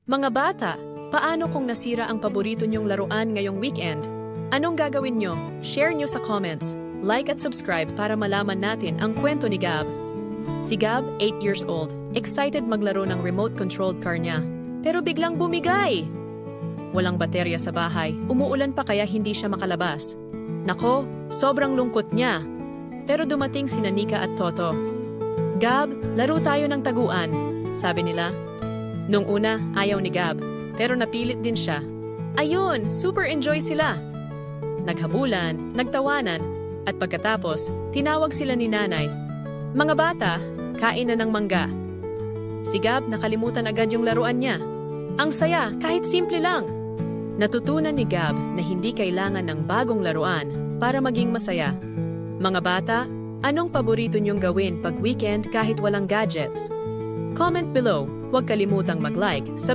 Mga bata, paano kung nasira ang paborito niyong laruan ngayong weekend? Anong gagawin niyo? Share niyo sa comments. Like at subscribe para malaman natin ang kwento ni Gab. Si Gab, 8 years old, excited maglaro ng remote-controlled car niya. Pero biglang bumigay! Walang baterya sa bahay, umuulan pa kaya hindi siya makalabas. Nako, sobrang lungkot niya. Pero dumating sina Nika at Toto. Gab, laro tayo ng taguan, sabi nila. Nung una, ayaw ni Gab, pero napilit din siya. Ayun, super enjoy sila. Naghabulan, nagtawanan, at pagkatapos, tinawag sila ni nanay. Mga bata, kain na ng mangga. Si Gab nakalimutan agad yung laruan niya. Ang saya, kahit simple lang. Natutunan ni Gab na hindi kailangan ng bagong laruan para maging masaya. Mga bata, anong paborito niyong gawin pag weekend kahit walang gadgets? Comment below, huwag kalimutang mag-like, subscribe,